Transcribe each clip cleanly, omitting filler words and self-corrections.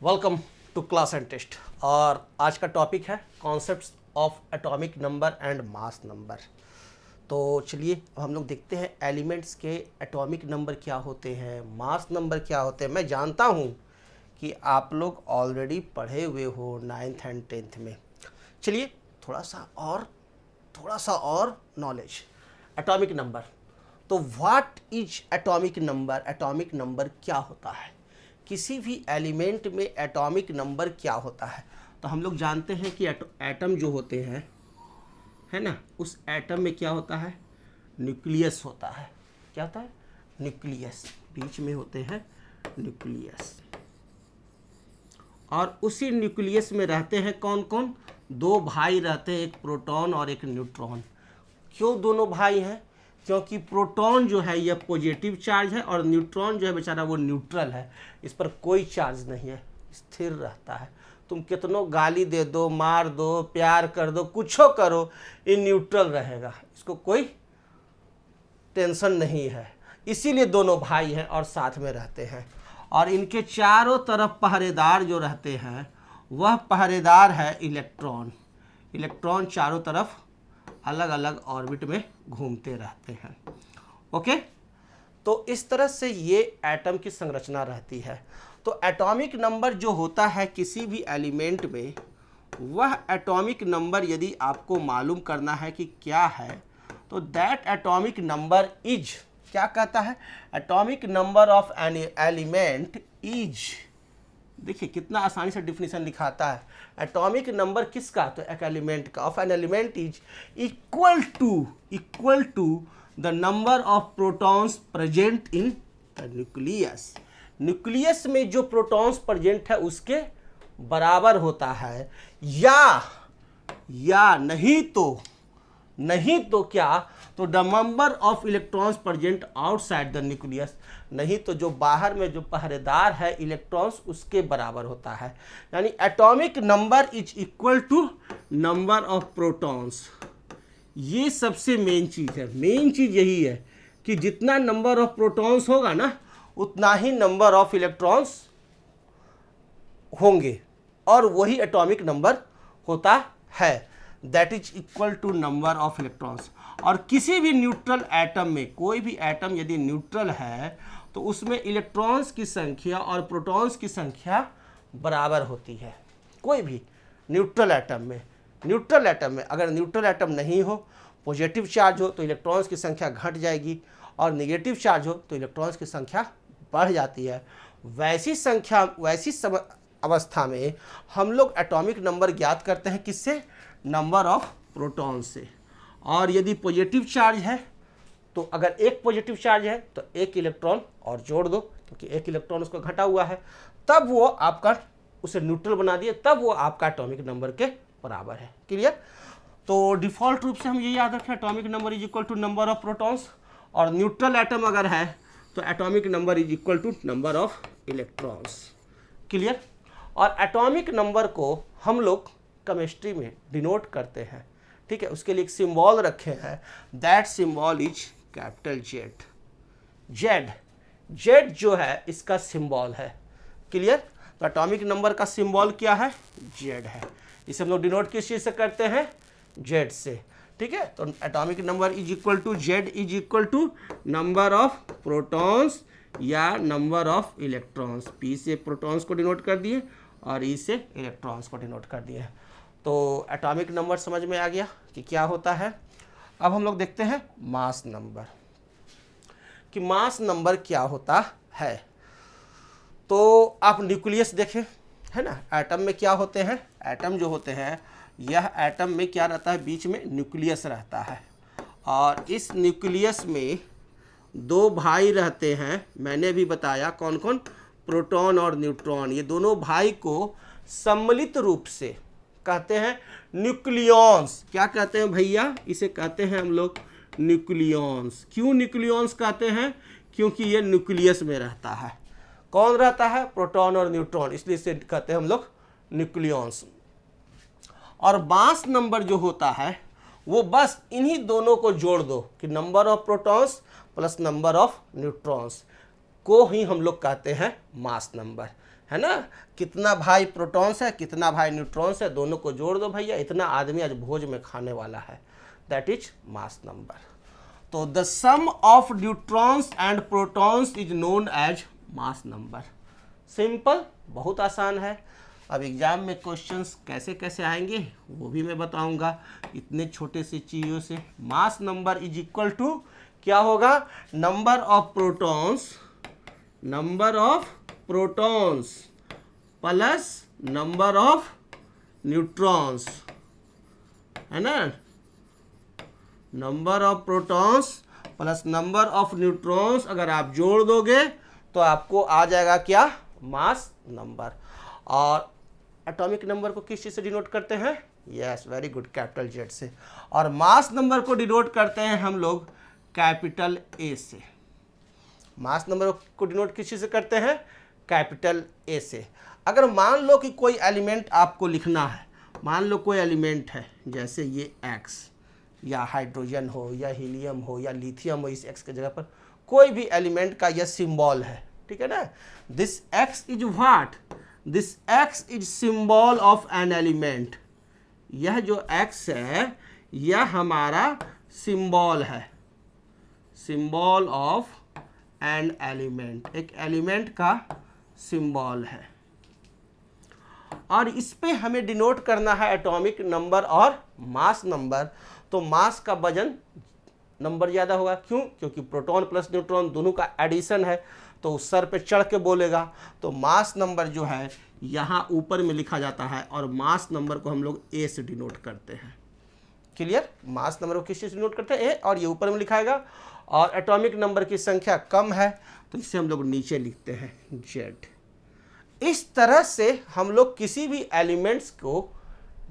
Welcome to class and test. और आज का टॉपिक है concepts of atomic number and mass number. तो चलिए अब हम लोग देखते हैं एलिमेंट्स के एटॉमिक नंबर क्या होते हैं, मास नंबर क्या होते हैं। मैं जानता हूँ कि आप लोग ऑलरेडी पढ़े हुए हो 9th एंड 10th में। चलिए थोड़ा सा और नॉलेज एटॉमिक नंबर। तो what is atomic number? Atomic number क्या होता है, किसी भी एलिमेंट में एटॉमिक नंबर क्या होता है। तो हम लोग जानते हैं कि एटम जो होते हैं, है ना, उस एटम में क्या होता है, न्यूक्लियस होता है। क्या होता है? न्यूक्लियस, बीच में होते हैं न्यूक्लियस। और उसी न्यूक्लियस में रहते हैं कौन कौन? दो भाई रहते हैं, एक प्रोटॉन और एक न्यूट्रॉन। क्यों दोनों भाई हैं? क्योंकि प्रोटॉन जो है यह पॉजिटिव चार्ज है और न्यूट्रॉन जो है बेचारा वो न्यूट्रल है, इस पर कोई चार्ज नहीं है, स्थिर रहता है। तुम कितनों गाली दे दो, मार दो, प्यार कर दो, कुछो करो, ये न्यूट्रल रहेगा, इसको कोई टेंशन नहीं है। इसीलिए दोनों भाई हैं और साथ में रहते हैं। और इनके चारों तरफ पहरेदार जो रहते हैं वह पहरेदार है इलेक्ट्रॉन। इलेक्ट्रॉन चारों तरफ अलग अलग ऑर्बिट में घूमते रहते हैं। ओके, तो इस तरह से ये एटम की संरचना रहती है। तो एटॉमिक नंबर जो होता है किसी भी एलिमेंट में, वह एटॉमिक नंबर यदि आपको मालूम करना है कि क्या है, तो दैट एटॉमिक नंबर इज, क्या कहता है, atomic number of an element is. देखिए कितना आसानी से डिफिनीशन लिखाता है। एटॉमिक नंबर किसका? तो एक एलिमेंट का। Of an element is equal to the number of protons present in the nucleus. Nucleus में जो प्रोटॉन्स प्रेजेंट है उसके बराबर होता है, या नहीं तो क्या, तो the number of electrons present outside the nucleus. नहीं तो जो बाहर में जो पहरेदार है इलेक्ट्रॉन्स, उसके बराबर होता है। यानी atomic number is equal to number of protons. ये सबसे मेन चीज है। मेन चीज यही है कि जितना नंबर ऑफ प्रोटॉन्स होगा ना, उतना ही नंबर ऑफ इलेक्ट्रॉन्स होंगे, और वही एटॉमिक नंबर होता है। That is equal to number of electrons. और किसी भी न्यूट्रल एटम में, कोई भी एटम यदि न्यूट्रल है तो उसमें इलेक्ट्रॉन्स की संख्या और प्रोटॉन्स की संख्या बराबर होती है। कोई भी न्यूट्रल एटम में अगर न्यूट्रल एटम नहीं हो, पॉजिटिव चार्ज हो, तो इलेक्ट्रॉन्स की संख्या घट जाएगी, और नेगेटिव चार्ज हो तो इलेक्ट्रॉन्स की संख्या बढ़ जाती है। वैसी अवस्था में हम लोग एटॉमिक नंबर ज्ञात करते हैं किससे? नंबर ऑफ प्रोटॉन से। और यदि पॉजिटिव चार्ज है तो अगर एक पॉजिटिव चार्ज है तो एक इलेक्ट्रॉन और जोड़ दो, क्योंकि एक इलेक्ट्रॉन उसको घटा हुआ है, तब वो आपका, उसे न्यूट्रल बना दिए, तब वो आपका एटॉमिक नंबर के बराबर है। क्लियर? तो डिफॉल्ट रूप से हम ये याद रखें, atomic number is equal to number of protons. और न्यूट्रल एटम अगर है तो atomic number is equal to number of electrons. Clear? और एटॉमिक नंबर को हम लोग केमिस्ट्री में डिनोट करते हैं, ठीक है, उसके लिए एक सिंबल रखे हैं। That symbol is capital Z. Z जो है इसका सिंबल है। क्लियर? तो एटॉमिक नंबर का सिंबल क्या है? जेड है। इसे हम लोग डिनोट किस चीज से करते हैं? जेड से। ठीक है, तो atomic number is equal to Z is equal to number of protons या नंबर ऑफ इलेक्ट्रॉन्स। पी से प्रोटॉन्स को डिनोट कर दिए और ई से इलेक्ट्रॉन्स को डिनोट कर दिए। तो एटॉमिक नंबर समझ में आ गया कि क्या होता है। अब हम लोग देखते हैं मास नंबर, कि मास नंबर क्या होता है। तो आप न्यूक्लियस देखें, है ना, एटम में क्या होते हैं? एटम जो होते हैं, यह एटम में क्या रहता है? बीच में न्यूक्लियस रहता है, और इस न्यूक्लियस में दो भाई रहते हैं। मैंने भी बताया कौन कौन, प्रोटॉन और न्यूट्रॉन। ये दोनों भाई को सम्मिलित रूप से कहते हैं न्यूक्लियॉन्स। क्या कहते हैं भैया? इसे कहते हैं हम लोग न्यूक्लियॉन्स। क्यों न्यूक्लियॉन्स कहते हैं? क्योंकि ये न्यूक्लियस में रहता है। कौन रहता है? प्रोटॉन और न्यूट्रॉन, इसलिए इसे कहते हैं हम लोग न्यूक्लियॉन्स। और मास नंबर जो होता है वो बस इन्हीं दोनों को जोड़ दो, कि number of protons plus number of neutrons को ही हम लोग कहते हैं मास नंबर। है ना, कितना भाई प्रोटॉन्स है, कितना भाई न्यूट्रॉन्स है, दोनों को जोड़ दो भैया, इतना आदमी आज भोज में खाने वाला है, दैट इज मास नंबर। तो the sum of neutrons and protons is known as mass number. Simple, बहुत आसान है। अब एग्जाम में क्वेश्चंस कैसे कैसे आएंगे वो भी मैं बताऊंगा, इतने छोटे से चीज़ों से। Mass number is equal to क्या होगा, number of protons plus number of neutrons, है ना, number of protons plus number of neutrons अगर आप जोड़ दोगे तो आपको आ जाएगा क्या, मास नंबर। और एटॉमिक नंबर को किस चीज़ से डिनोट करते हैं, yes very good, capital Z से। और मास नंबर को डिनोट करते हैं हम लोग कैपिटल ए से। मास नंबर को डिनोट किस चीज़ से करते हैं, कैपिटल ए से। अगर मान लो कि कोई एलिमेंट आपको लिखना है, मान लो कोई एलिमेंट है जैसे ये एक्स, या हाइड्रोजन हो या हीलियम हो या लिथियम हो, इस एक्स के जगह पर कोई भी एलिमेंट का यह सिंबल है, ठीक है ना। This x is what, this x is symbol of an element. यह जो एक्स है यह हमारा सिंबल है, सिंबल ऑफ एन एलिमेंट, एक एलिमेंट का सिंबल है। और इस पे हमें डिनोट करना है एटॉमिक नंबर और मास नंबर। तो मास का वजन नंबर ज़्यादा होगा, क्यों, क्योंकि प्रोटॉन प्लस न्यूट्रॉन दोनों का एडिशन है, तो उस सर पे चढ़ के बोलेगा। तो मास नंबर जो है यहाँ ऊपर में लिखा जाता है और मास नंबर को हम लोग ए से डिनोट करते हैं। क्लियर, मास नंबर को किस चीज़ से डिनोट करते हैं, ए, और ये ऊपर में लिखाएगा। और एटॉमिक नंबर की संख्या कम है तो इसे हम लोग नीचे लिखते हैं जेड। इस तरह से हम लोग किसी भी एलिमेंट्स को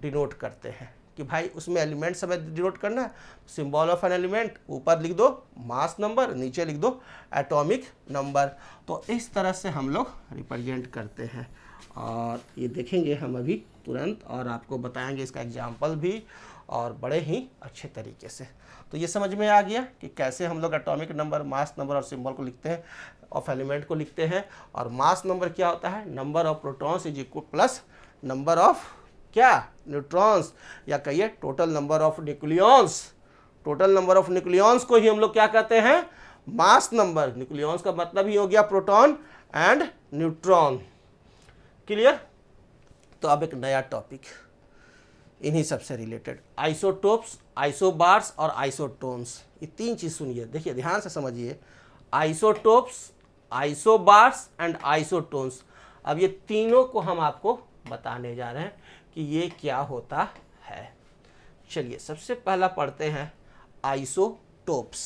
डिनोट करते हैं कि भाई उसमें एलिमेंट्स हमें डिनोट करना है, सिंबल ऑफ एन एलिमेंट, ऊपर लिख दो मास नंबर, नीचे लिख दो एटॉमिक नंबर। तो इस तरह से हम लोग रिप्रेजेंट करते हैं। और ये देखेंगे हम अभी तुरंत, और आपको बताएंगे इसका एग्जाम्पल भी, और बड़े ही अच्छे तरीके से। तो ये समझ में आ गया कि कैसे हम लोग एटॉमिक नंबर, मास नंबर और सिंबल को लिखते हैं, ऑफ एलिमेंट को लिखते हैं। और मास नंबर क्या होता है, number of protons is equal plus number of क्या, न्यूट्रॉन्स, या कहिए total number of nucleons. Total number of nucleons को ही हम लोग क्या कहते हैं, मास नंबर। न्यूक्लियॉन्स का मतलब ही हो गया प्रोटॉन एंड न्यूट्रॉन। क्लियर। तो अब एक नया टॉपिक इन्हीं सबसे रिलेटेड, आइसोटोप्स, आइसोबार्स और आइसोटोन्स। ये तीन चीज़ सुनिए, देखिए ध्यान से समझिए, आइसोटोप्स, आइसोबार्स एंड आइसोटोन्स। अब ये तीनों को हम आपको बताने जा रहे हैं कि ये क्या होता है। चलिए सबसे पहला पढ़ते हैं आइसोटोप्स।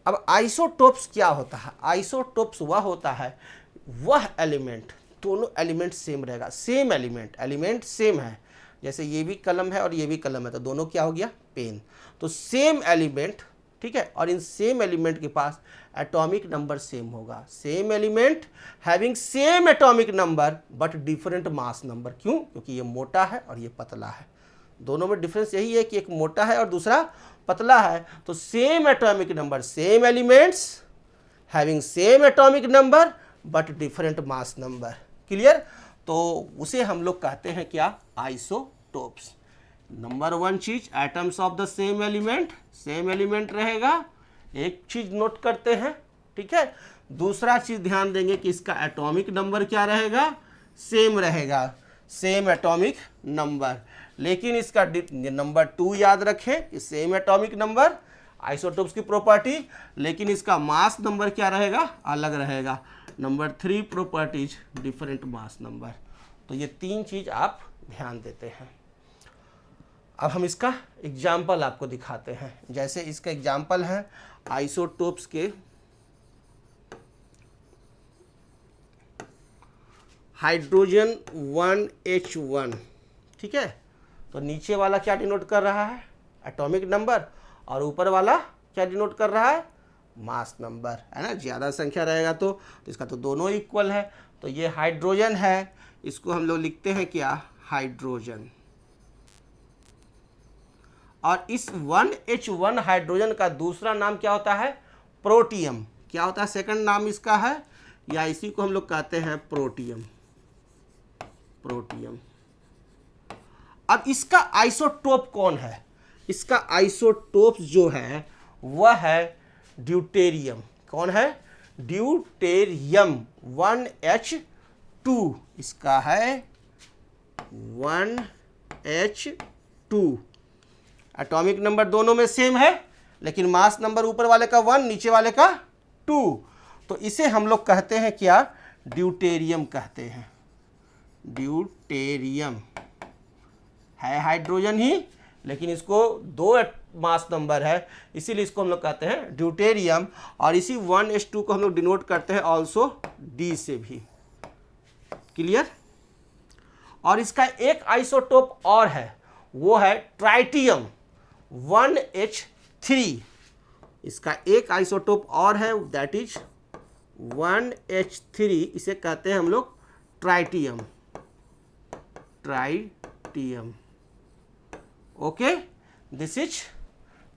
अब आइसोटोप्स क्या होता है, आइसोटोप्स वह होता है, वह एलिमेंट, दोनों एलिमेंट सेम रहेगा, सेम एलिमेंट सेम है, जैसे ये भी कलम है और ये भी कलम है, तो दोनों क्या हो गया, पेन। तो सेम एलिमेंट, ठीक है, और इन सेम एलिमेंट के पास एटॉमिक नंबर सेम होगा। Same element having same atomic number but different mass number. क्यों, क्योंकि ये मोटा है और ये पतला है, दोनों में डिफरेंस यही है कि एक मोटा है और दूसरा पतला है। तो same atomic number, same elements having same atomic number but different mass number. Clear. तो उसे हम लोग कहते हैं क्या, आइसोटोप्स। नंबर वन चीज, atoms of the same element, same element रहेगा, एक चीज नोट करते हैं, ठीक है। दूसरा चीज ध्यान देंगे कि इसका एटॉमिक नंबर क्या रहेगा, सेम रहेगा, सेम एटॉमिक नंबर। लेकिन इसका नंबर 2 याद रखें कि सेम एटॉमिक नंबर, आइसोटोप्स की प्रॉपर्टी, लेकिन इसका मास नंबर क्या रहेगा, अलग रहेगा। Number 3 properties, different mass number. तो ये तीन चीज आप ध्यान देते हैं। अब हम इसका एग्जाम्पल आपको दिखाते हैं। जैसे इसका एग्जाम्पल है आइसोटोप्स के, हाइड्रोजन 1H1, ठीक है। तो नीचे वाला क्या डिनोट कर रहा है, एटॉमिक नंबर, और ऊपर वाला क्या डिनोट कर रहा है, मास नंबर, है ना। ज़्यादा संख्या रहेगा तो इसका तो दोनों इक्वल है। तो ये हाइड्रोजन है, इसको हम लोग लिखते हैं क्या, हाइड्रोजन। और इस 1H1 हाइड्रोजन का दूसरा नाम क्या होता है, प्रोटियम। क्या होता है, सेकंड नाम इसका है, या इसी को हम लोग कहते हैं प्रोटियम। प्रोटियम। अब इसका आइसोटोप कौन है? इसका आइसोटोप जो है वह है ड्यूटेरियम। कौन है? Deuterium 1H2। इसका है 1H2। एटॉमिक नंबर दोनों में सेम है, लेकिन मास नंबर ऊपर वाले का 1, नीचे वाले का 2। तो इसे हम लोग कहते हैं क्या? ड्यूटेरियम कहते हैं। ड्यूटेरियम है हाइड्रोजन ही, लेकिन इसको 2 मास नंबर है, इसीलिए इसको हम लोग कहते हैं ड्यूटेरियम। और इसी 1H2 को हम लोग डिनोट करते हैं ऑल्सो D से भी। क्लियर? और इसका एक आइसोटोप और है, वो है ट्राइटियम 1H3। इसका एक आइसोटोप और है, दैट इज 1H3। इसे कहते हैं हम लोग tritium. Tritium, okay, this is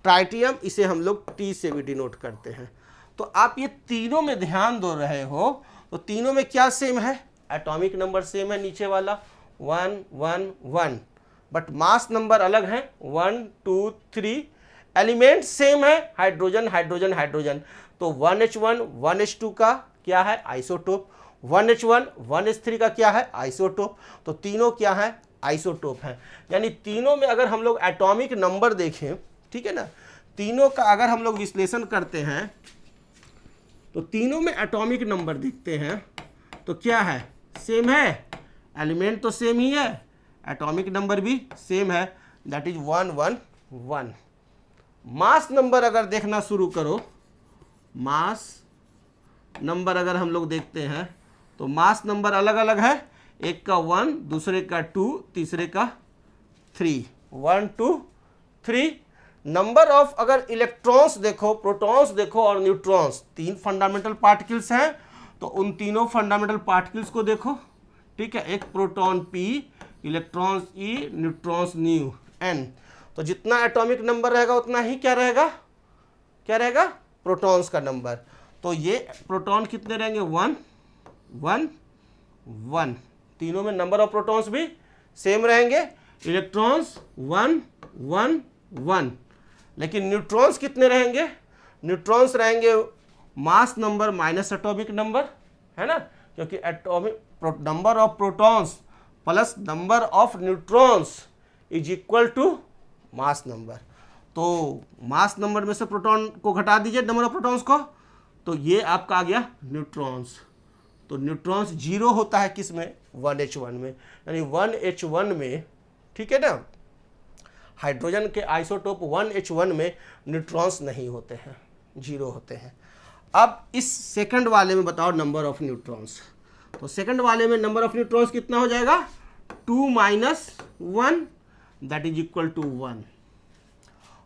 tritium. इसे हम लोग T से भी डिनोट करते हैं। तो आप ये तीनों में ध्यान दे रहे हो, तो तीनों में क्या सेम है? एटॉमिक नंबर सेम है, नीचे वाला 1 1 1, बट मास नंबर अलग है 1 2 3। एलिमेंट सेम है, हाइड्रोजन हाइड्रोजन हाइड्रोजन। तो 1H1 1H2 का क्या है? आइसोटोप। 1H1 1H3 का क्या है? आइसोटोप। तो तीनों क्या है? आइसोटोप है। यानी तीनों में अगर हम लोग एटॉमिक नंबर देखें, ठीक है ना, तीनों का अगर हम लोग विश्लेषण करते हैं तो तीनों में एटॉमिक नंबर दिखते हैं, तो क्या है? सेम है। एलिमेंट तो सेम ही है, एटॉमिक नंबर भी सेम है, दैट इज 1 1 1। मास नंबर अगर देखना शुरू करो, मास नंबर अगर हम लोग देखते हैं तो मास नंबर अलग अलग है। एक का 1, दूसरे का 2, तीसरे का 3। 1 2 3। नंबर ऑफ अगर इलेक्ट्रॉन्स देखो, प्रोटॉन्स देखो और न्यूट्रॉन्स, 3 फंडामेंटल पार्टिकल्स हैं, तो उन तीनों फंडामेंटल पार्टिकल्स को देखो, ठीक है। एक proton P, electrons E, neutrons new N। तो जितना एटॉमिक नंबर रहेगा उतना ही क्या रहेगा? क्या रहेगा? प्रोटॉन्स का नंबर। तो ये प्रोटॉन कितने रहेंगे? 1 1 1। तीनों में नंबर ऑफ प्रोटॉन्स भी सेम रहेंगे। इलेक्ट्रॉन्स 1 1 1। लेकिन न्यूट्रॉन्स कितने रहेंगे? न्यूट्रॉन्स रहेंगे mass number minus atomic number, है ना, क्योंकि atomic number of protons plus number of neutrons is equal to mass number. तो मास नंबर में से प्रोटॉन को घटा दीजिए, नंबर ऑफ प्रोटॉन्स को, तो ये आपका आ गया न्यूट्रॉन्स। तो न्यूट्रॉन्स 0 होता है किस में? 1H1 में। यानी 1H1 में, ठीक है ना, हाइड्रोजन के आइसोटोप 1H1 में न्यूट्रॉन्स नहीं होते हैं, 0 होते हैं। अब इस सेकंड वाले में बताओ नंबर ऑफ न्यूट्रॉन्स। तो सेकंड वाले में नंबर ऑफ न्यूट्रॉन्स कितना हो जाएगा? 2 - 1, दैट इज इक्वल टू 1।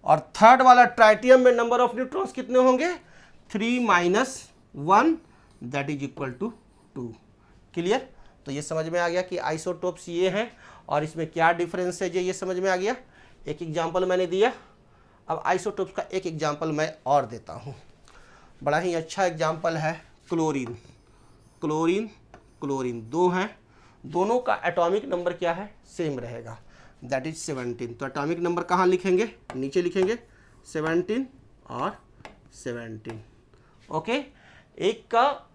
और थर्ड वाला ट्राइटियम में नंबर ऑफ न्यूट्रॉन्स कितने होंगे? 3 - 1, that is equal to 2। Clear? तो ये समझ में आ गया कि आइसोटोप्स ये हैं और इसमें क्या डिफरेंस है, ये समझ में आ गया। एक एग्जाम्पल मैंने दिया। अब आइसोटोप्स का एक एग्जाम्पल मैं और देता हूँ। बड़ा ही अच्छा एग्जाम्पल है क्लोरीन। क्लोरीन क्लोरीन 2 हैं, दोनों का एटॉमिक नंबर क्या है? सेम रहेगा, दैट इज 17। तो एटॉमिक नंबर कहाँ लिखेंगे? नीचे लिखेंगे 17 और 17। ओके। एक का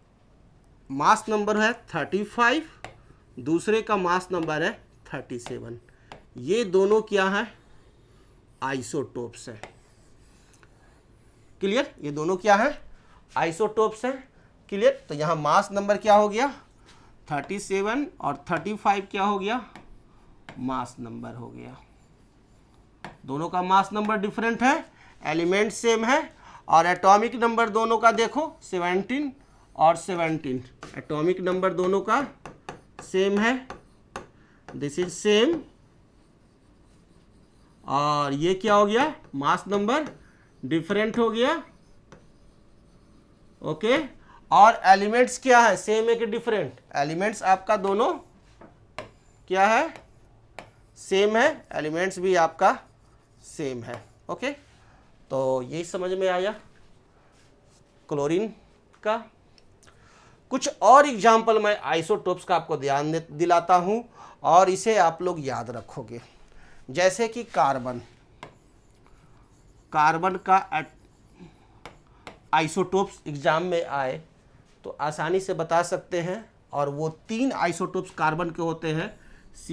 मास नंबर है 35, दूसरे का मास नंबर है 37। ये दोनों क्या है? आइसोटोप्स हैं। क्लियर? ये दोनों क्या है? आइसोटोप्स हैं। क्लियर? तो यहाँ मास नंबर क्या हो गया? 37 और 35 क्या हो गया? मास नंबर हो गया। दोनों का मास नंबर डिफरेंट है, एलिमेंट सेम है, और एटॉमिक नंबर दोनों का देखो 17 और 17। एटॉमिक नंबर दोनों का सेम है, दिस इज सेम। और ये क्या हो गया? मास नंबर डिफरेंट हो गया। ओके। और एलिमेंट्स क्या है? सेम है कि डिफरेंट? एलिमेंट्स आपका दोनों क्या है? सेम है। एलिमेंट्स भी आपका सेम है। ओके। तो यही समझ में आया क्लोरीन का। कुछ और एग्जाम्पल मैं आइसोटोप्स का आपको ध्यान दिलाता हूं और इसे आप लोग याद रखोगे। जैसे कि कार्बन का आइसोटोप्स एग्जाम में आए तो आसानी से बता सकते हैं, और वो 3 आइसोटोप्स कार्बन के होते हैं, C,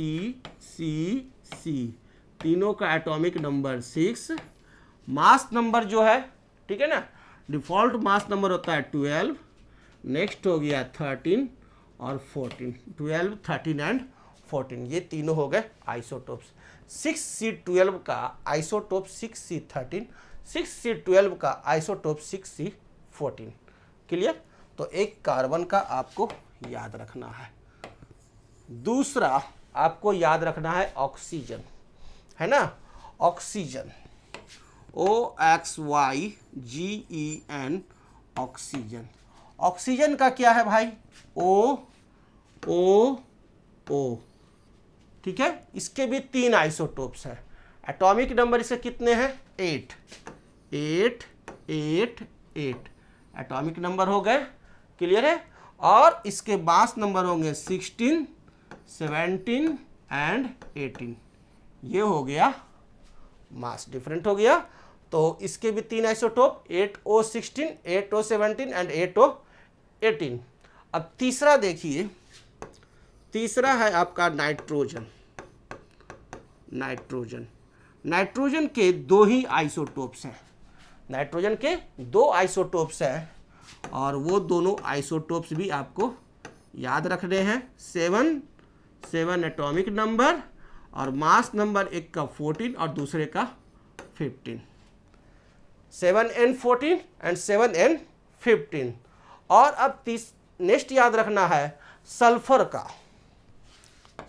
तीनों का एटॉमिक नंबर 6, मास नंबर जो है, ठीक है ना, डिफॉल्ट मास नंबर होता है 12, नेक्स्ट हो गया 13 और 14, 12, 13 एंड 14, ये तीनों हो गए आइसोटोप्स। 6C12 का आइसोटोप 6C13, 6C12 का आइसोटोप 6C14। क्लियर? तो एक कार्बन का आपको याद रखना है। दूसरा आपको याद रखना है ऑक्सीजन, है ना, ऑक्सीजन, OXYGEN, ऑक्सीजन। ऑक्सीजन का क्या है भाई? O, ठीक है। इसके भी 3 आइसोटोप्स हैं। एटॉमिक नंबर इसके कितने हैं? 8, 8, 8, 8 एटॉमिक नंबर हो गए। क्लियर है? और इसके मास नंबर होंगे 16, 17 एंड 18। ये हो गया मास, डिफरेंट हो गया। तो इसके भी 3 isotope, 8O16, 8O17 and 8O18। अब तीसरा देखिए, तीसरा है आपका नाइट्रोजन। नाइट्रोजन के 2 ही आइसोटोप्स हैं। नाइट्रोजन के 2 आइसोटोप्स हैं और वो दोनों आइसोटोप्स भी आपको याद रखने हैं। 7 एटॉमिक नंबर और मास नंबर एक का 14 और दूसरे का 15। 7N14 and 7N15। और अब नेक्स्ट याद रखना है सल्फर का।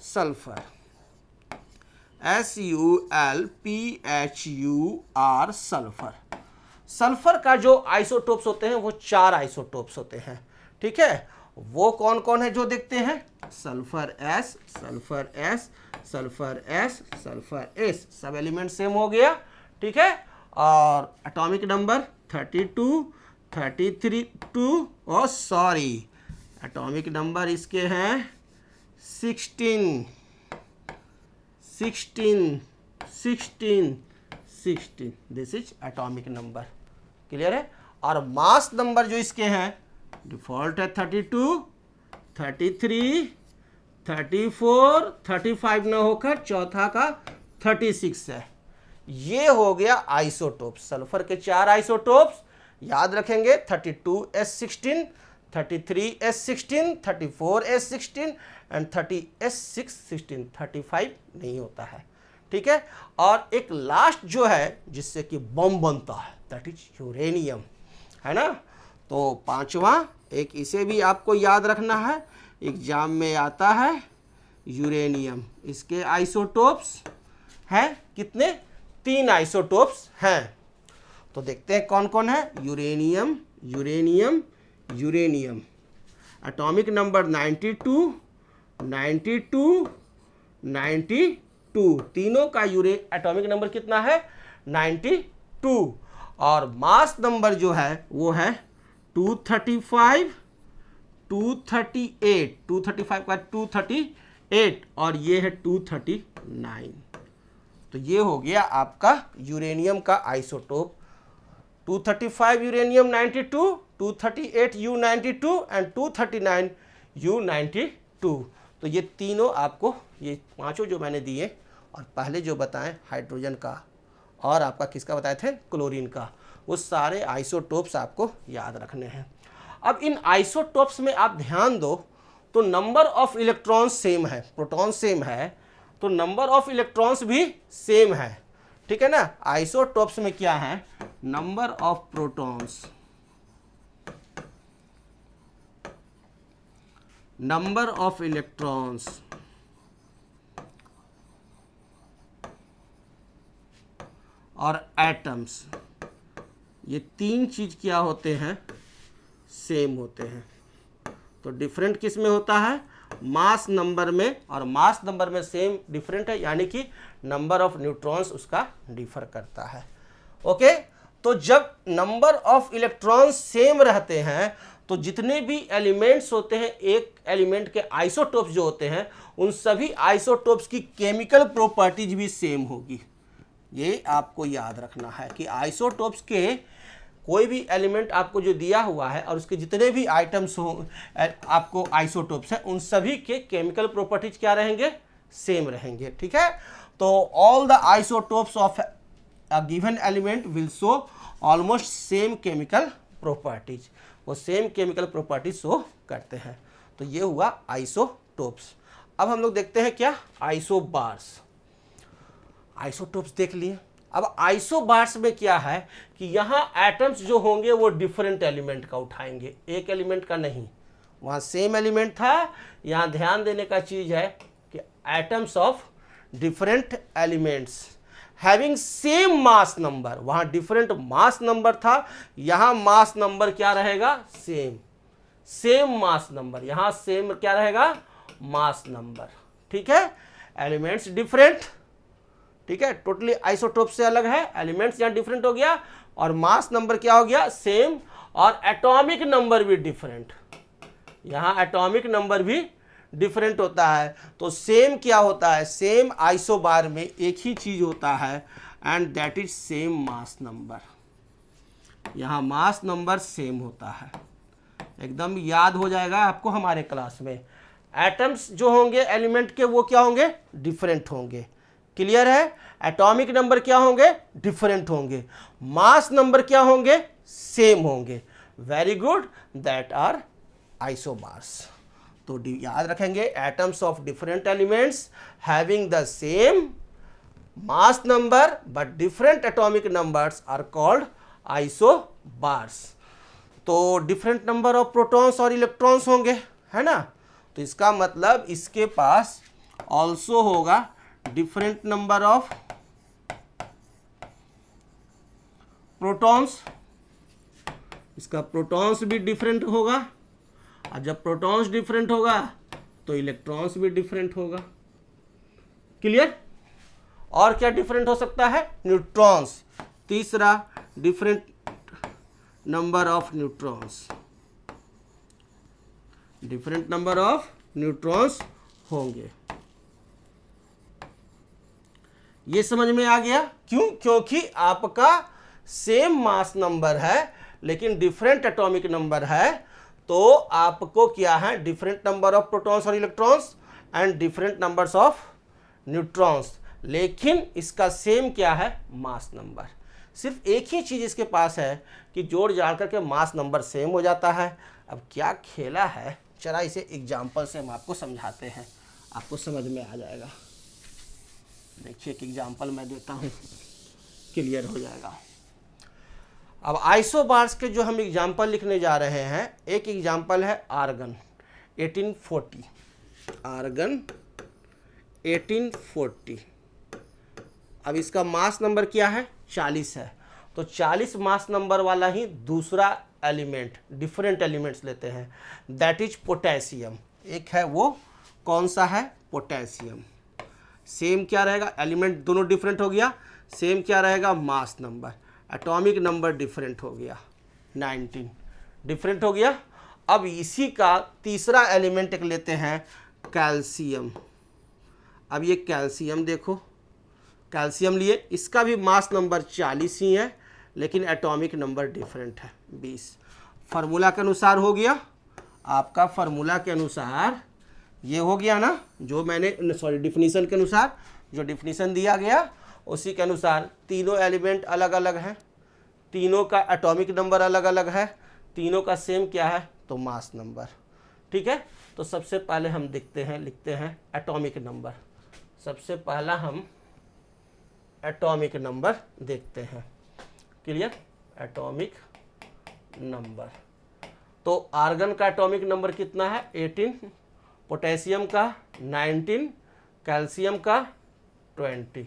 Sulphur, SULPHUR, sulphur. सल्फर का जो आइसोटोप्स होते हैं वो 4 आइसोटोप्स होते हैं। ठीक है, वो कौन कौन है जो देखते हैं? Sulphur S, sulphur S, sulphur S, sulphur S, सब एलिमेंट सेम हो गया। ठीक है, और एटॉमिक नंबर 32, 33, और सॉरी एटॉमिक नंबर इसके हैं 16, 16। This is atomic number. Clear है? और मास नंबर जो इसके हैं डिफॉल्ट है 32, 33, 34, 35 ना होकर चौथा का 36 है। ये हो गया आइसोटोप्स। सल्फर के 4 आइसोटोप्स याद रखेंगे, 32S16, 33S16, 34S16 and 30S16। 35 नहीं होता है। ठीक है, और एक लास्ट जो है जिससे कि बम बनता है, दैट इज यूरेनियम, है ना। तो 5वां एक इसे भी आपको याद रखना है, एग्जाम में आता है यूरेनियम। इसके आइसोटोप्स हैं कितने? 3 आइसोटोप्स हैं। तो देखते हैं कौन कौन है। Uranium, uranium, uranium, atomic number 92, 92, 92। तीनों का एटॉमिक नंबर कितना है? 92। और मास नंबर जो है वो है 235, 238, 235 का 238 और ये है 239। तो ये हो गया आपका यूरेनियम का isotope. 235 uranium 92, 238 U92 and 239 U92। तो ये तीनों आपको, ये 5 जो मैंने दिए और पहले जो बताएं हाइड्रोजन का और आपका किसका बताए थे? क्लोरीन का, वो सारे आइसोटोप्स आपको याद रखने हैं। अब इन आइसोटोप्स में आप ध्यान दो तो नंबर ऑफ इलेक्ट्रॉन्स सेम है, प्रोटॉन सेम है, तो नंबर ऑफ इलेक्ट्रॉन्स भी सेम है। ठीक है ना। आइसोटोप्स में क्या है? Number of protons, number of electrons और एटम्स, ये 3 चीज क्या होते हैं? सेम होते हैं। तो डिफरेंट किस में होता है? मास नंबर में, और मास नंबर में सेम डिफरेंट है, यानी कि नंबर ऑफ न्यूट्रॉन्स उसका डिफर करता है। ओके, तो जब नंबर ऑफ इलेक्ट्रॉन्स सेम रहते हैं तो जितने भी एलिमेंट्स होते हैं एक एलिमेंट के आइसोटोप्स जो होते हैं उन सभी आइसोटोप्स की केमिकल प्रॉपर्टीज भी सेम होगी। ये आपको याद रखना है कि आइसोटोप्स के कोई भी एलिमेंट आपको जो दिया हुआ है और उसके जितने भी आइटम्स हो आपको आइसोटोप्स है उन सभी के केमिकल प्रॉपर्टीज क्या रहेंगे, सेम रहेंगे। ठीक है, तो all the isotopes of a given element will show almost same chemical properties, वो सेम केमिकल प्रॉपर्टीज शो करते हैं। तो ये हुआ आइसोटोप्स। अब हम लोग देखते हैं क्या, आइसोबार्स। आइसोटोप्स देख लिए। अब आइसोबार्स में क्या है कि यहाँ एटम्स जो होंगे वो डिफरेंट एलिमेंट का उठाएंगे, एक एलिमेंट का नहीं। वहाँ सेम एलिमेंट था, यहाँ ध्यान देने का चीज़ है कि atoms of different elements having same mass number, वहाँ डिफरेंट मास नंबर था, यहाँ मास नंबर क्या रहेगा, सेम, सेम मास नंबर, यहाँ सेम क्या रहेगा, मास नंबर। ठीक है, एलिमेंट्स डिफरेंट, ठीक है, टोटली आइसोटोप से अलग है, एलिमेंट्स यहाँ डिफरेंट हो गया और मास नंबर क्या हो गया, सेम, और एटॉमिक नंबर भी डिफरेंट, यहाँ एटॉमिक नंबर भी डिफरेंट होता है। तो सेम क्या होता है, सेम आइसोबार में एक ही चीज होता है and that is same mass number, यहाँ मास नंबर सेम होता है, एकदम याद हो जाएगा आपको हमारे क्लास में। एटम्स जो होंगे एलिमेंट के वो क्या होंगे, डिफरेंट होंगे, क्लियर है। एटॉमिक नंबर क्या होंगे, डिफरेंट होंगे, मास नंबर क्या होंगे, सेम होंगे। Very good, that are isobars. तो याद रखेंगे, atoms of different elements having the same mass number but different atomic numbers are called isobars. तो डिफरेंट नंबर ऑफ प्रोटॉन्स और इलेक्ट्रॉन्स होंगे, है ना, तो इसका मतलब इसके पास ऑल्सो होगा डिफरेंट नंबर ऑफ प्रोटॉन्स, इसका प्रोटॉन्स भी डिफरेंट होगा, और जब प्रोटॉन्स डिफरेंट होगा तो इलेक्ट्रॉन्स भी डिफरेंट होगा, क्लियर। और क्या डिफरेंट हो सकता है, न्यूट्रॉन्स, तीसरा different number of neutrons, different number of neutrons होंगे। ये समझ में आ गया, क्यों, क्योंकि आपका सेम मास नंबर है लेकिन डिफरेंट एटॉमिक नंबर है, तो आपको क्या है, डिफरेंट नंबर ऑफ प्रोटॉन्स और electrons and different numbers of neutrons, लेकिन इसका सेम क्या है, मास नंबर। सिर्फ एक ही चीज़ इसके पास है कि जोड़ जाड़ करके मास नंबर सेम हो जाता है। अब क्या खेला है, चला इसे एग्जाम्पल से हम आपको समझाते हैं, आपको समझ में आ जाएगा। देखिए एक एग्जाम्पल मैं देता हूँ, क्लियर हो जाएगा। अब आइसोबार्स के जो हम एग्जाम्पल लिखने जा रहे हैं, एक एग्जाम्पल है आर्गन 1840, आर्गन 1840। अब इसका मास नंबर क्या है, 40 है, तो 40 मास नंबर वाला ही दूसरा एलिमेंट, डिफरेंट एलिमेंट्स लेते हैं, दैट इज पोटेशियम। एक है वो, कौन सा है, पोटेशियम। सेम क्या रहेगा, एलिमेंट दोनों डिफरेंट हो गया, सेम क्या रहेगा, mass number, atomic number different हो गया, 19 डिफरेंट हो गया। अब इसी का तीसरा एलिमेंट एक लेते हैं, कैल्शियम। अब ये कैल्शियम देखो, कैल्शियम लिए, इसका भी मास नंबर 40 ही है लेकिन एटॉमिक नंबर डिफरेंट है, 20। फार्मूला के अनुसार हो गया आपका, फार्मूला के अनुसार ये हो गया ना, जो मैंने सॉरी डिफिनीशन के अनुसार जो डिफिनीशन दिया गया उसी के अनुसार तीनों एलिमेंट अलग अलग हैं, तीनों का एटॉमिक नंबर अलग अलग है, तीनों का सेम क्या है, तो मास नंबर। ठीक है, तो सबसे पहले हम देखते हैं, लिखते हैं एटॉमिक नंबर। सबसे पहला हम एटॉमिक नंबर देखते हैं, क्लियर, एटॉमिक नंबर। तो आर्गन का एटॉमिक नंबर कितना है, 18, पोटेशियम का 19, कैल्शियम का 20।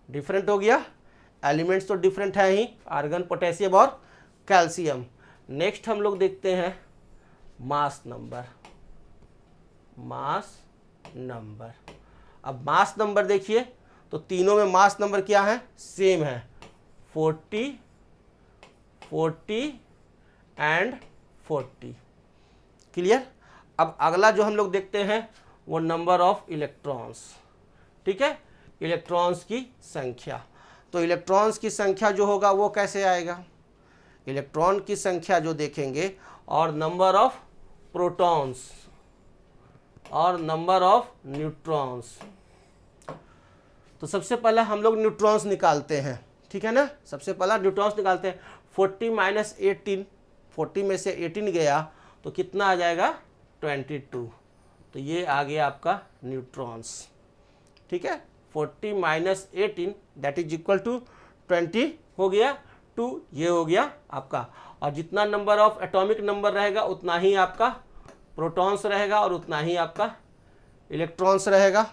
डिफरेंट हो गया, एलिमेंट्स तो डिफरेंट है ही, आर्गन, पोटेशियम और कैल्शियम। नेक्स्ट हम लोग देखते हैं मास नंबर, मास नंबर। अब मास नंबर देखिए, तो तीनों में मास नंबर क्या है, सेम है, 40, 40 एंड 40, क्लियर। अब अगला जो हम लोग देखते हैं वो नंबर ऑफ इलेक्ट्रॉन्स, ठीक है, इलेक्ट्रॉन्स की संख्या। तो इलेक्ट्रॉन्स की संख्या जो होगा वो कैसे आएगा, इलेक्ट्रॉन की संख्या जो देखेंगे और नंबर ऑफ प्रोटॉन्स और नंबर ऑफ न्यूट्रॉन्स। तो सबसे पहला हम लोग न्यूट्रॉन्स निकालते हैं, ठीक है ना, सबसे पहला न्यूट्रॉन्स निकालते हैं। 40 माइनस 18, 40 में से 18 गया तो कितना आ जाएगा 22, तो ये आ गया आपका न्यूट्रॉन्स, ठीक है। 40 minus 18 that is equal to 20 हो गया, 2 ये हो गया आपका। और जितना नंबर ऑफ एटॉमिक नंबर रहेगा उतना ही आपका प्रोटॉन्स रहेगा और उतना ही आपका इलेक्ट्रॉन्स रहेगा,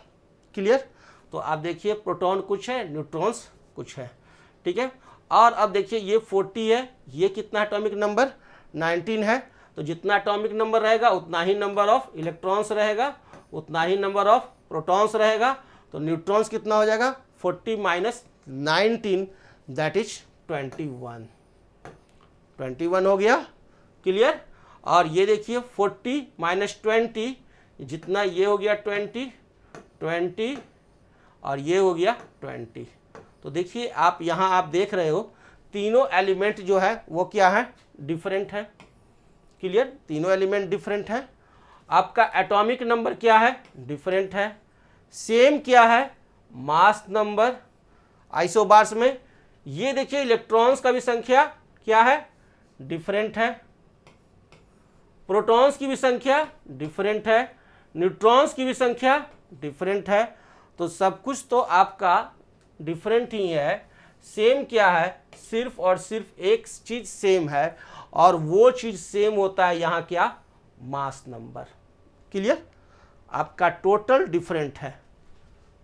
क्लियर। तो आप देखिए प्रोटॉन कुछ है, न्यूट्रॉन्स कुछ है, ठीक है। और अब देखिए ये 40 है, ये कितना एटॉमिक नंबर 19 है, तो जितना एटॉमिक नंबर रहेगा उतना ही नंबर ऑफ इलेक्ट्रॉन्स रहेगा, उतना ही नंबर ऑफ प्रोटॉन्स रहेगा। तो न्यूट्रॉन्स कितना हो जाएगा 40 माइनस 19 दैट इज 21 हो गया, क्लियर। और ये देखिए 40 माइनस 20 जितना ये हो गया 20 और ये हो गया 20। तो देखिए आप यहाँ आप देख रहे हो तीनों एलिमेंट जो है वो क्या है, डिफरेंट है, क्लियर, तीनों एलिमेंट डिफरेंट है। आपका एटॉमिक नंबर क्या है, डिफरेंट है। सेम क्या है, मास नंबर आइसोबार्स में। ये देखिए इलेक्ट्रॉन्स का भी संख्या क्या है, डिफरेंट है। प्रोटॉन्स की भी संख्या डिफरेंट है, न्यूट्रॉन्स की भी संख्या डिफरेंट है। तो सब कुछ तो आपका डिफरेंट ही है। सेम क्या है, सिर्फ और सिर्फ एक चीज सेम है और वो चीज सेम होता है यहाँ क्या, मास नंबर, क्लियर। आपका टोटल डिफरेंट है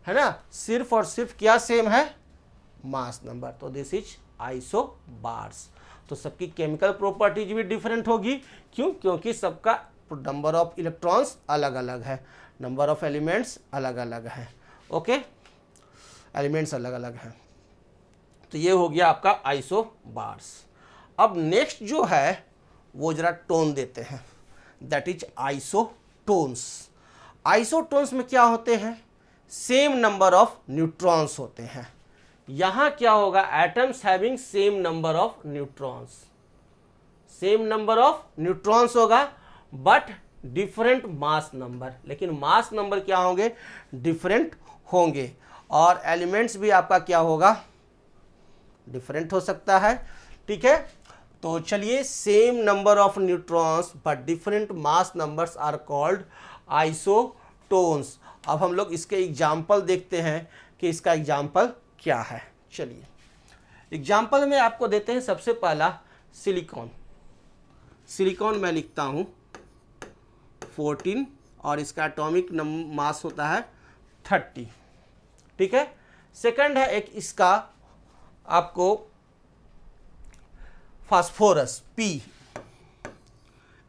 ना, सिर्फ और सिर्फ क्या सेम है, मास नंबर। तो दिस इज आइसोबार्स। तो सबकी केमिकल प्रॉपर्टीज भी डिफरेंट होगी, क्यों, क्योंकि सबका नंबर ऑफ इलेक्ट्रॉन्स अलग अलग है, नंबर ऑफ एलिमेंट्स अलग अलग है, ओके, एलिमेंट्स अलग अलग हैं। तो ये हो गया आपका आइसोबार्स। अब नेक्स्ट जो है वो जरा टोन देते हैं, दैट इज आइसोटोन्स। आइसोटोन्स में क्या होते हैं, सेम नंबर ऑफ न्यूट्रॉन्स होते हैं। यहां क्या होगा, atoms having same number of neutrons, same number of neutrons होगा बट डिफरेंट मास नंबर, लेकिन मास नंबर क्या होंगे, डिफरेंट होंगे। और एलिमेंट्स भी आपका क्या होगा, डिफरेंट हो सकता है, ठीक है। तो चलिए, same number of neutrons but different mass numbers are called isotones. अब हम लोग इसके एग्जाम्पल देखते हैं कि इसका एग्जाम्पल क्या है। चलिए एग्जाम्पल में आपको देते हैं सबसे पहला सिलिकॉन। सिलिकॉन मैं लिखता हूँ 14 और इसका एटॉमिक मास होता है 30, ठीक है। सेकंड है एक इसका आपको फास्फोरस P,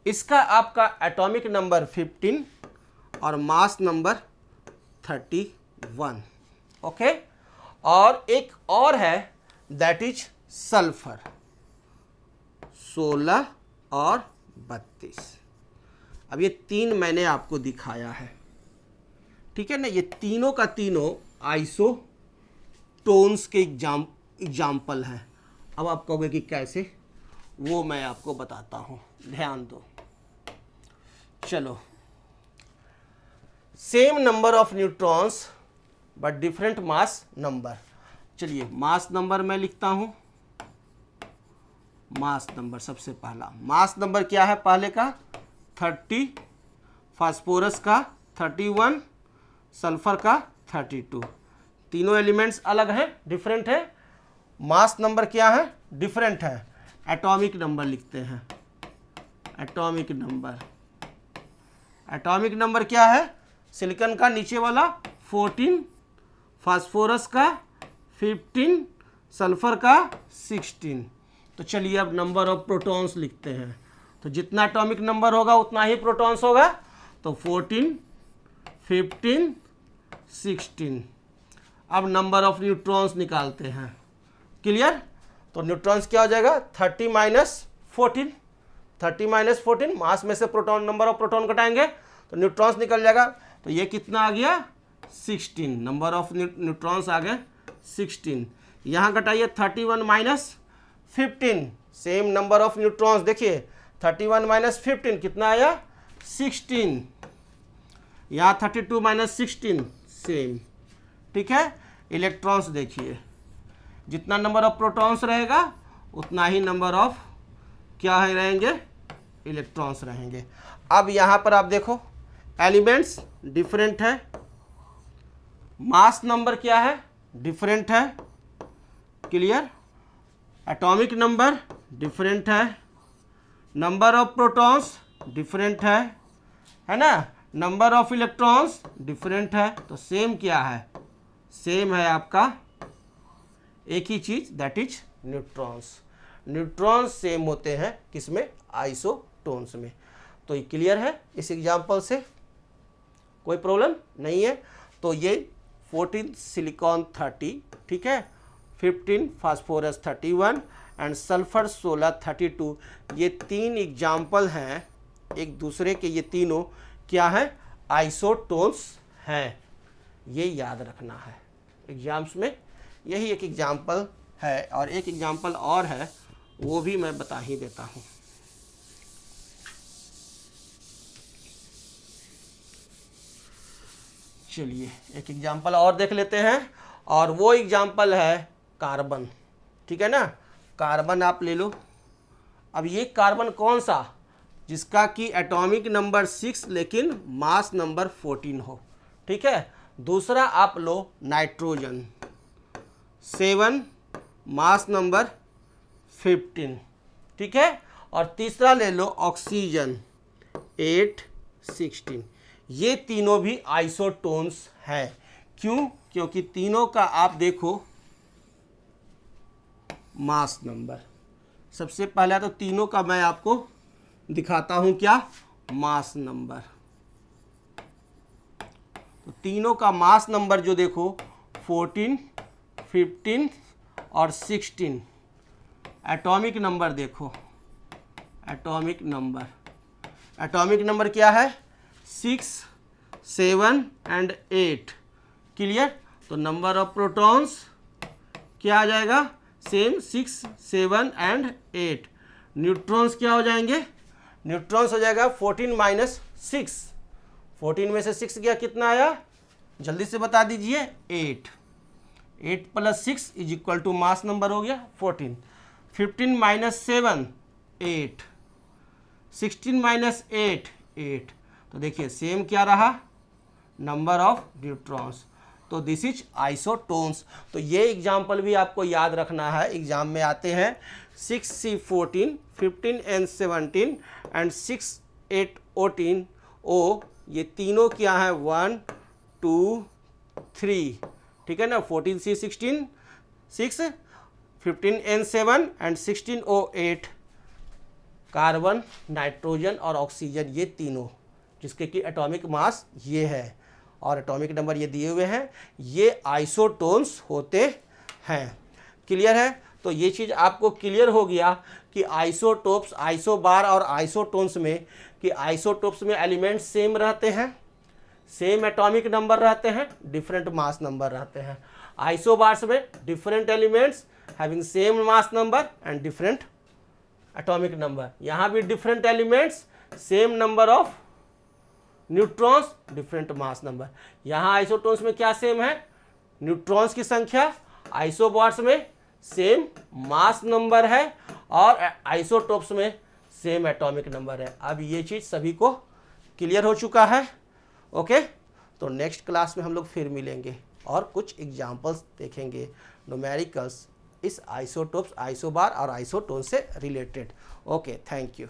इसका आपका एटॉमिक नंबर 15 और मास नंबर 31, ओके। और एक और है दैट इज सल्फर 16 और 32। अब ये तीन मैंने आपको दिखाया है, ठीक है ना, ये तीनों का तीनों आइसोटोन्स के एग्जाम्पल हैं। अब आप कहोगे कि कैसे, वो मैं आपको बताता हूँ, ध्यान दो। चलो, same number of neutrons but different mass number. चलिए मास नंबर मैं लिखता हूं, मास नंबर सबसे पहला मास नंबर क्या है, पहले का 30, फास्फोरस का 31, सल्फर का 32। तीनों एलिमेंट्स अलग हैं, डिफरेंट है। मास नंबर क्या है, डिफरेंट है। एटॉमिक नंबर लिखते हैं, एटॉमिक नंबर, एटॉमिक नंबर क्या है, सिलिकॉन का नीचे वाला 14, फास्फोरस का 15, सल्फर का 16। तो चलिए अब नंबर ऑफ प्रोटॉन्स लिखते हैं। तो जितना एटॉमिक नंबर होगा उतना ही प्रोटॉन्स होगा। तो 14, 15, 16। अब नंबर ऑफ न्यूट्रॉन्स निकालते हैं, क्लियर। तो न्यूट्रॉन्स क्या हो जाएगा, 30 माइनस 14, 30 माइनस 14, मास में से प्रोटॉन, नंबर ऑफ प्रोटॉन घटाएंगे तो न्यूट्रॉन्स निकल जाएगा। तो ये कितना आ गया 16, नंबर ऑफ न्यूट्रॉन्स आ गए 16। यहाँ घटाइए 31 minus 15, same number of neutrons, देखिए 31 माइनस 15 कितना आया 16। यहाँ 32 माइनस 16 सेम, ठीक है। इलेक्ट्रॉन्स देखिए, जितना नंबर ऑफ प्रोटॉन्स रहेगा उतना ही नंबर ऑफ क्या है रहेंगे, इलेक्ट्रॉन्स रहेंगे। अब यहाँ पर आप देखो एलिमेंट्स डिफरेंट है, मास नंबर क्या है डिफरेंट है, क्लियर, एटॉमिक नंबर डिफरेंट है, नंबर ऑफ प्रोटॉन्स डिफरेंट है ना, नंबर ऑफ इलेक्ट्रॉन्स डिफरेंट है। तो सेम क्या है, सेम है आपका एक ही चीज, that is neutrons. Neutrons same होते हैं किसमें, आइसोटोन्स में। तो ये क्लियर है इस एग्जांपल से, कोई प्रॉब्लम नहीं है। तो ये 14 सिलिकॉन 30, ठीक है, 15 फास्फोरस 31 एंड सल्फर 16 32, ये 3 एग्जाम्पल हैं एक दूसरे के, ये तीनों क्या है आइसोटोन्स हैं, ये याद रखना है एग्जाम्स में। यही एक एग्जाम्पल है और एक एग्जाम्पल और है वो भी मैं बता ही देता हूँ। चलिए एक एग्जाम्पल और देख लेते हैं और वो एग्जाम्पल है कार्बन, ठीक है ना। कार्बन आप ले लो। अब ये कार्बन कौन सा, जिसका कि एटॉमिक नंबर 6 लेकिन मास नंबर 14 हो, ठीक है। दूसरा आप लो नाइट्रोजन 7, मास नंबर 15, ठीक है। और तीसरा ले लो ऑक्सीजन 8 16। ये तीनों भी आइसोटोन्स हैं। क्यों, क्योंकि तीनों का आप देखो मास नंबर, सबसे पहला तो तीनों का मैं आपको दिखाता हूं क्या, मास नंबर। तो तीनों का मास नंबर जो देखो 14 15 और 16। एटॉमिक नंबर देखो, एटॉमिक नंबर क्या है 6 7 एंड 8, क्लियर। तो नंबर ऑफ प्रोटॉन्स क्या आ जाएगा, सेम 6 7 एंड 8। न्यूट्रॉन्स क्या हो जाएंगे, न्यूट्रॉन्स हो जाएगा 14 माइनस 6, 14 में से 6 गया कितना आया, जल्दी से बता दीजिए 8, 8 plus 6 is equal to mass number हो गया 14। 15 माइनस 7 8, 16 माइनस 8 8। तो देखिए सेम क्या रहा, नंबर ऑफ न्यूट्रॉन्स। तो दिस इज आइसोटोन्स। तो ये एग्जाम्पल भी आपको याद रखना है, एग्जाम में आते हैं 6C 14 15 N 17 एंड 6 8 18 O, ये तीनों क्या है 1 2 3, ठीक है ना। 14C 16 6 15 N 7 and 16 O 8, carbon nitrogen और ऑक्सीजन, ये तीनों जिसके कि एटॉमिक मास ये है और एटॉमिक नंबर ये दिए हुए हैं, ये आइसोटोन्स होते हैं। क्लियर है। तो ये चीज़ आपको क्लियर हो गया कि आइसोटोप्स, आइसोबार और आइसोटोन्स में, कि आइसोटोप्स में एलिमेंट्स सेम रहते हैं, सेम एटॉमिक नंबर रहते हैं, डिफरेंट मास नंबर रहते हैं। आइसोबार्स में different elements having same mass number and different atomic number. यहाँ भी different elements, same number of neutrons, different mass number. यहाँ आइसोटोन्स में क्या सेम है, न्यूट्रॉन्स की संख्या, आइसोबार्स में सेम मास नंबर है और आइसोटोप्स में सेम एटॉमिक नंबर है। अब ये चीज़ सभी को क्लियर हो चुका है। ओके, तो नेक्स्ट क्लास में हम लोग फिर मिलेंगे और कुछ एग्जाम्पल्स देखेंगे न्यूमेरिकल्स इस आइसोटोप्स, आइसोबार और आइसोटोन से रिलेटेड। Okay, thank you.